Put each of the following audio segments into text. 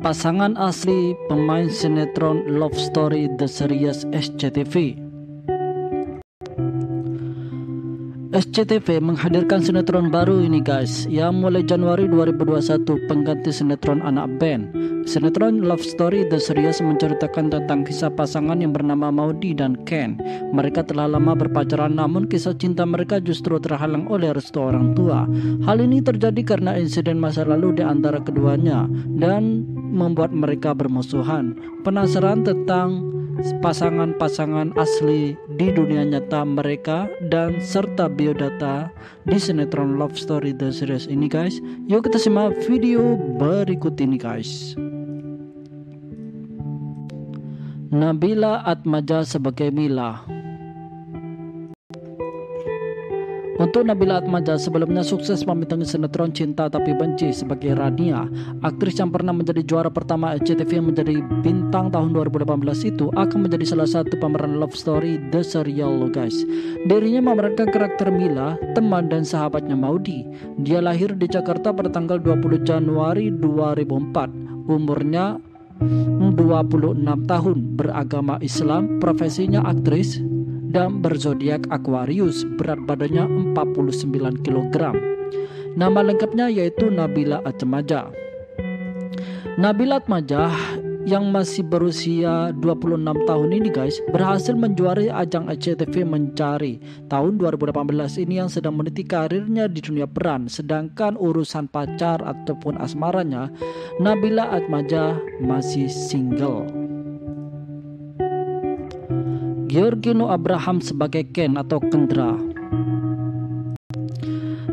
pasangan asli pemain sinetron Love Story The Series SCTV. SCTV menghadirkan sinetron baru ini guys, yang mulai Januari 2021 pengganti sinetron anak band. Sinetron Love Story The Series menceritakan tentang kisah pasangan yang bernama Maudy dan Ken. Mereka telah lama berpacaran, namun kisah cinta mereka justru terhalang oleh restu orang tua. Hal ini terjadi karena insiden masa lalu di antara keduanya dan membuat mereka bermusuhan. Penasaran tentang pasangan-pasangan asli di dunia nyata mereka dan serta biodata di sinetron Love Story The Series ini guys? Yuk kita simak video berikut ini guys. Nabila Atmaja sebagai Mila. Untuk Nabila Atmaja, sebelumnya sukses membintangi sinetron Cinta Tapi Benci sebagai Rania. Aktris yang pernah menjadi juara pertama SCTV yang menjadi bintang tahun 2018 itu akan menjadi salah satu pemeran Love Story The Serial lo guys. Dirinya memerankan karakter Mila, teman dan sahabatnya Maudy. Dia lahir di Jakarta pada tanggal 20 Januari 2004. Umurnya 26 tahun, beragama Islam, profesinya aktris dan berzodiak Aquarius, berat badannya 49 kg. Nama lengkapnya yaitu Nabila Atmaja. Nabila Atmaja yang masih berusia 26 tahun ini guys, berhasil menjuarai ajang SCTV Mencari tahun 2018 ini yang sedang meniti karirnya di dunia peran. Sedangkan urusan pacar ataupun asmaranya, Nabila Atmaja masih single. Georgino Abraham sebagai Ken atau Kendra.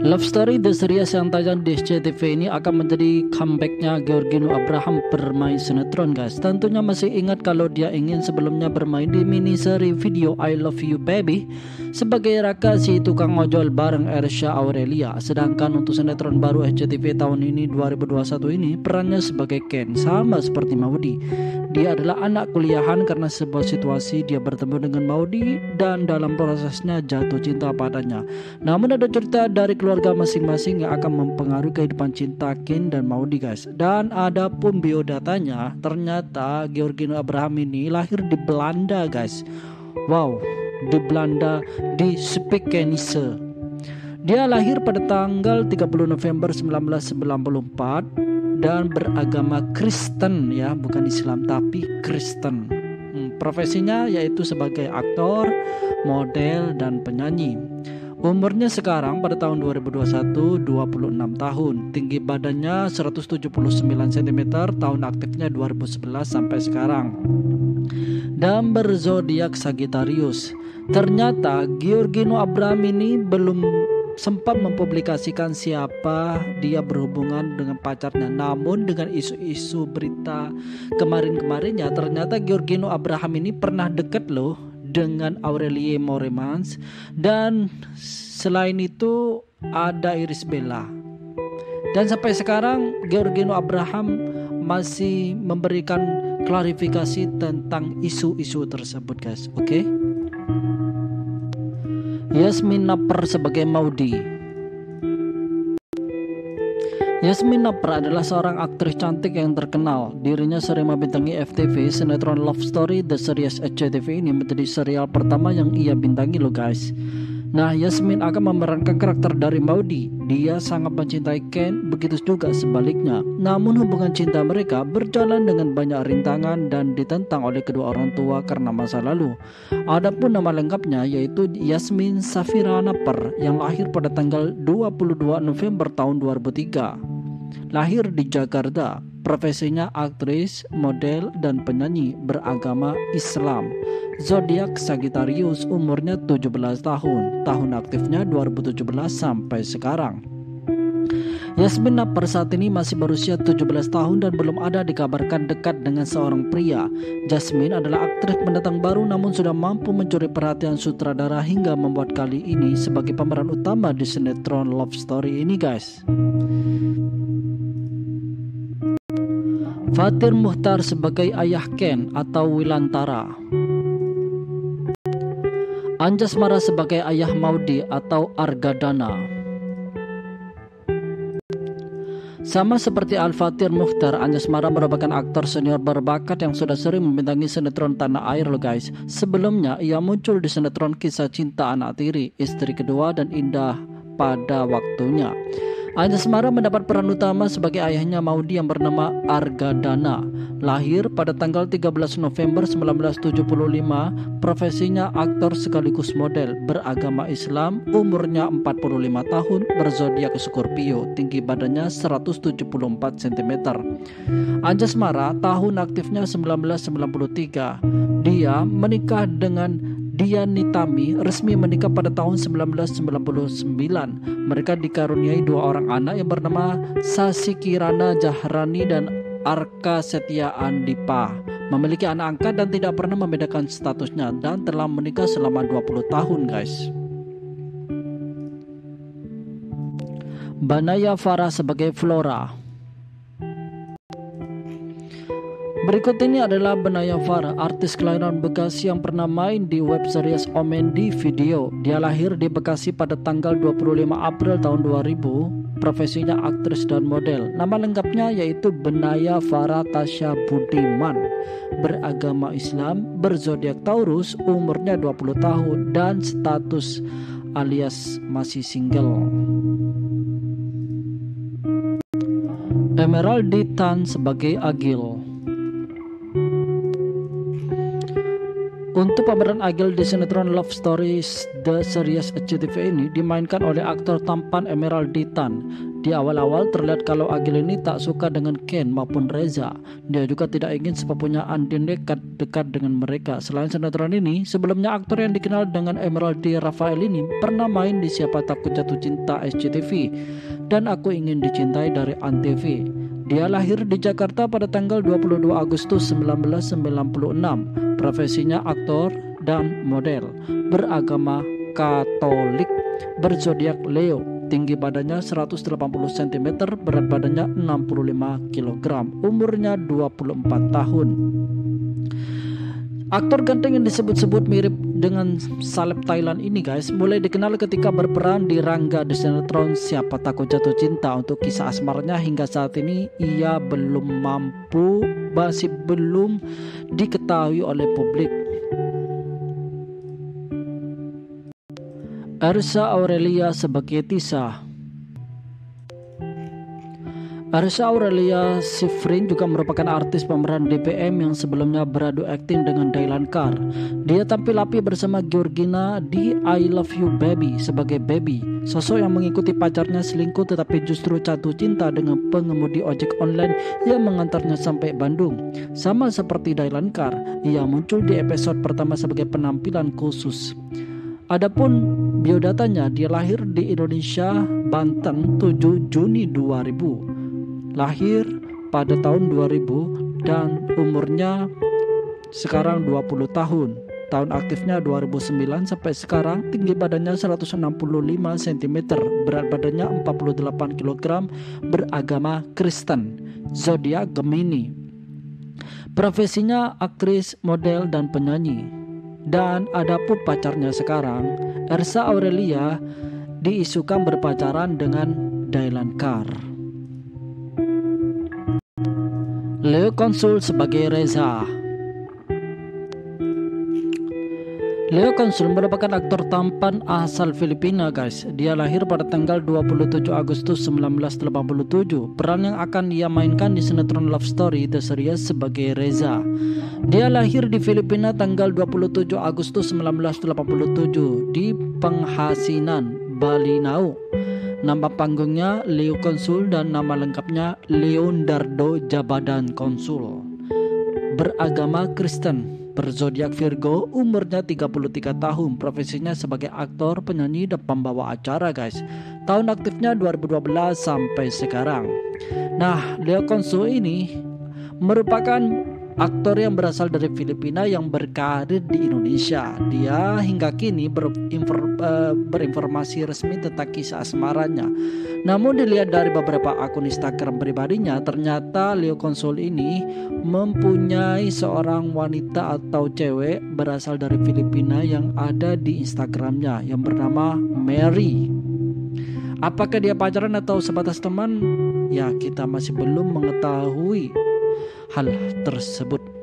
Love Story The Series yang tayang di SCTV ini akan menjadi comebacknya Georgino Abraham bermain sinetron guys. Tentunya masih ingat kalau dia ingin sebelumnya bermain di miniseri video I Love You Baby sebagai Raka si tukang ojol bareng Ersha Aurelia. Sedangkan untuk sinetron baru SCTV tahun ini 2021 ini perannya sebagai Ken, sama seperti Maudy. Dia adalah anak kuliahan karena sebuah situasi dia bertemu dengan Maudy dan dalam prosesnya jatuh cinta padanya. Namun ada cerita dari keluarga masing-masing yang akan mempengaruhi kehidupan cinta Ken dan Maudy guys. Dan ada pun biodatanya, ternyata Georgino Abraham ini lahir di Belanda guys. Wow, di Belanda, di Spijkenisse. Dia lahir pada tanggal 30 November 1994 dan beragama Kristen ya, bukan Islam tapi Kristen. Profesinya yaitu sebagai aktor, model dan penyanyi. Umurnya sekarang pada tahun 2021 26 tahun. Tinggi badannya 179 cm, tahun aktifnya 2011 sampai sekarang. Dan berzodiak Sagittarius. Ternyata Georgino Abraham ini belum sempat mempublikasikan siapa dia berhubungan dengan pacarnya. Namun dengan isu-isu berita kemarin-kemarinnya, ternyata Georgino Abraham ini pernah dekat loh dengan Aurelie Moremans. Dan selain itu ada Iris Bella. Dan sampai sekarang Georgino Abraham masih memberikan klarifikasi tentang isu-isu tersebut guys. Oke? Yasmin Napper sebagai Maudy. Yasmin Napper adalah seorang aktris cantik yang terkenal. Dirinya sering membintangi FTV. Sinetron Love Story The Series SCTV ini menjadi serial pertama yang ia bintangi loh guys. Nah, Yasmin akan memerankan karakter dari Maudy. Dia sangat mencintai Ken, begitu juga sebaliknya. Namun hubungan cinta mereka berjalan dengan banyak rintangan dan ditentang oleh kedua orang tua karena masa lalu. Adapun nama lengkapnya yaitu Yasmin Safira Napper yang lahir pada tanggal 22 November tahun 2003. Lahir di Jakarta. Profesinya aktris, model, dan penyanyi, beragama Islam. Zodiak Sagittarius, umurnya 17 tahun. Tahun aktifnya 2017 sampai sekarang. Yasmin Napper saat ini masih berusia 17 tahun dan belum ada dikabarkan dekat dengan seorang pria. Yasmin adalah aktris pendatang baru namun sudah mampu mencuri perhatian sutradara hingga membuat kali ini sebagai pemeran utama di sinetron Love Story ini guys. Fatir Muchtar sebagai ayah Ken atau Wilantara. Anjasmara sebagai ayah Maudy atau Argadana. Sama seperti Al-Fathir Muchtar, Anjasmara merupakan aktor senior berbakat yang sudah sering membintangi sinetron tanah air loh guys. Sebelumnya ia muncul di sinetron Kisah Cinta Anak Tiri, Istri Kedua, dan Indah Pada Waktunya. Anjasmara mendapat peran utama sebagai ayahnya Maudi yang bernama Argadana. Lahir pada tanggal 13 November 1975, profesinya aktor sekaligus model, beragama Islam, umurnya 45 tahun, berzodiak Scorpio, tinggi badannya 174 cm. Anjasmara tahun aktifnya 1993. Dia menikah dengan Dian Nitami, resmi menikah pada tahun 1999. Mereka dikaruniai 2 orang anak yang bernama Sasi Kirana Jahrani dan Arka Setia Andipa. Memiliki anak angkat dan tidak pernah membedakan statusnya, dan telah menikah selama 20 tahun guys. Banaya Farah sebagai Flora. Berikut ini adalah Banaya Farah, artis kelahiran Bekasi yang pernah main di web series Omen di Video. Dia lahir di Bekasi pada tanggal 25 April tahun 2000. Profesinya aktris dan model. Nama lengkapnya yaitu Banaya Farah Tasya Budiman. Beragama Islam, berzodiak Taurus, umurnya 20 tahun dan status alias masih single. Emeraldi Tan sebagai Agil. Untuk pemeran Agil di sinetron Love Stories The Series SCTV ini dimainkan oleh aktor tampan Emeraldi Tan. Di awal-awal terlihat kalau Agil ini tak suka dengan Ken maupun Reza. Dia juga tidak ingin sepupunya Andin dekat dengan mereka. Selain sinetron ini, sebelumnya aktor yang dikenal dengan Emeraldi Rafael ini pernah main di Siapa Takut Jatuh Cinta SCTV dan Aku Ingin Dicintai dari Antv. Dia lahir di Jakarta pada tanggal 22 Agustus 1996. Profesinya aktor dan model. Beragama Katolik. Berzodiak Leo. Tinggi badannya 180 cm, berat badannya 65 kg. Umurnya 24 tahun. Aktor ganteng yang disebut-sebut mirip dengan salep Thailand ini guys, mulai dikenal ketika berperan di Rangga di sinetron Siapa Takut Jatuh Cinta. Untuk kisah asmaranya hingga saat ini ia masih belum diketahui oleh publik. Ersa Aurelia sebagai Tisa. Ersa Aurelia Sifrin juga merupakan artis pemeran DPM yang sebelumnya beradu akting dengan Dahlan Carr. Dia tampil api bersama Georgina di I Love You Baby sebagai Baby, sosok yang mengikuti pacarnya selingkuh tetapi justru jatuh cinta dengan pengemudi ojek online yang mengantarnya sampai Bandung. Sama seperti Dahlan Carr, ia muncul di episode pertama sebagai penampilan khusus. Adapun biodatanya, dia lahir di Indonesia, Banten 7 Juni 2000. Lahir pada tahun 2000 dan umurnya sekarang 20 tahun. Tahun aktifnya 2009 sampai sekarang. Tinggi badannya 165 cm, berat badannya 48 kg, beragama Kristen, zodiak Gemini. Profesinya aktris, model, dan penyanyi. Dan adapun pacarnya sekarang, Ersa Aurelia diisukan berpacaran dengan Dahlan Carr. Leo Consul sebagai Reza. Leo Consul merupakan aktor tampan asal Filipina guys. Dia lahir pada tanggal 27 Agustus 1987. Peran yang akan ia mainkan di sinetron Love Story The Series sebagai Reza. Dia lahir di Filipina tanggal 27 Agustus 1987 di Penghasinan, Balinao. Nama panggungnya Leo Consul dan nama lengkapnya Leonardo Jabadan Consul. Beragama Kristen, berzodiak Virgo, umurnya 33 tahun. Profesinya sebagai aktor, penyanyi, dan pembawa acara guys. Tahun aktifnya 2012 sampai sekarang. Nah, Leo Consul ini merupakan aktor yang berasal dari Filipina yang berkarir di Indonesia. Dia hingga kini berinformasi resmi tentang kisah asmaranya. Namun dilihat dari beberapa akun Instagram pribadinya, ternyata Leo Consul ini mempunyai seorang wanita atau cewek berasal dari Filipina yang ada di Instagramnya yang bernama Mary. Apakah dia pacaran atau sebatas teman? Ya, kita masih belum mengetahui hal tersebut.